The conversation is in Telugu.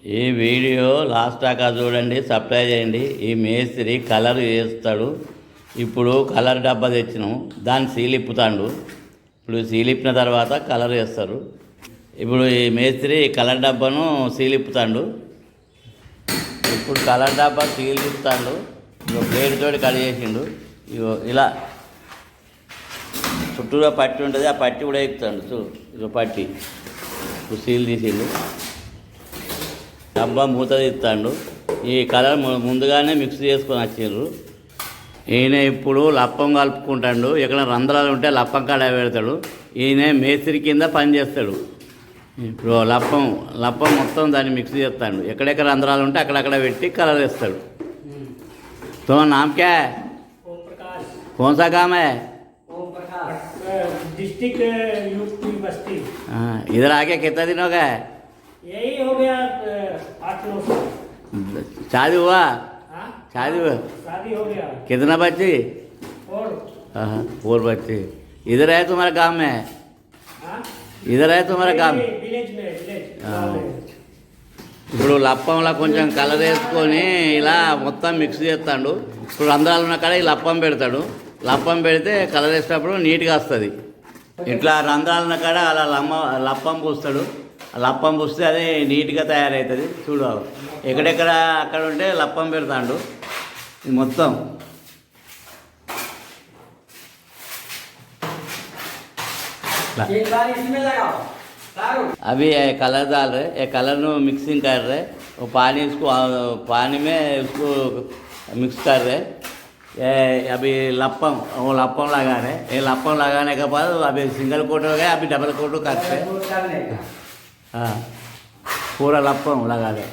ఈ వీడియో లాస్ట్ దాకా చూడండి, సప్లై చేయండి. ఈ మేస్త్రి కలర్ చేస్తాడు. ఇప్పుడు కలర్ డబ్బా తెచ్చినాము, దాన్ని సీలిప్పుతాడు. ఇప్పుడు సీలిప్పిన తర్వాత కలర్ వేస్తారు. ఇప్పుడు ఈ మేస్త్రి కలర్ డబ్బాను సీలిప్పుతాడు. ఇప్పుడు కలర్ డబ్బా సీలిప్పుతాడు. ఇక ప్లేట్ తోటి కట్ చేసిండు. ఇలా చుట్టూరా పట్టి ఉంటుంది, ఆ పట్టి కూడా ఎక్కుతాడు. ఇక పట్టి ఇప్పుడు సీల్ తీసిండు. డబ్బా మూత తీస్తాడు. ఈ కలర్ ముందుగానే మిక్స్ చేసుకొని వచ్చిండ్రు. ఈయన ఇప్పుడు లప్పం కలుపుకుంటాడు. ఎక్కడ రంధ్రాలు ఉంటే లప్పం కాడ పెడతాడు. ఈయన మేస్త్రి కింద పని చేస్తాడు. ఇప్పుడు లప్పం మొత్తం దాన్ని మిక్స్ చేస్తాడు. ఎక్కడెక్కడ రంధ్రాలు ఉంటే అక్కడక్కడ పెట్టి కలర్ వేస్తాడు. तो नाम क्या है? ओम प्रकाश। कौन सा काम है? ओम प्रकाश, डिस्ट्रिक्ट यूपी बस्ती। हाँ, इधर आके कितना दिन हो गया है? यही हो गया 8-9 साल। शादी हुआ? हाँ, शादी हुआ? शादी हो गया। कितना बच्चे? और हाँ, 4 बच्चे। इधर है तुम्हारा काम में? हाँ, इधर है तुम्हारा काम? विलेज में, विलेज हाँ। ఇప్పుడు లప్పంలో కొంచెం కలర్ వేసుకొని ఇలా మొత్తం మిక్స్ చేస్తాడు. ఇప్పుడు రంధ్రాలు ఉన్న కాడ ఈ లప్పం పెడతాడు. లప్పం పెడితే కలర్ వేసేటప్పుడు నీట్గా వస్తుంది. ఇట్లా రంధ్రాలు ఉన్న కాడ అలా లప్పం పూస్తాడు. లప్పం పూస్తే అది నీట్గా తయారవుతుంది. చూడు, ఎక్కడెక్కడ అక్కడ ఉంటే లప్పం పెడతాడు. ఇది మొత్తం अभी ये कलर डाल रहे, ये कलर नो मिक्सिंग कर रहे, वो पानी में उसको मिक्स कर रहे. ये अभी वो लप्पम लगा रहे. ये लप्पम लगाने के बाद अभी सिंगल कोट हो गया, अभी डबल कोट करते हैं. हाँ, पूरा लप्पम लगा रहे.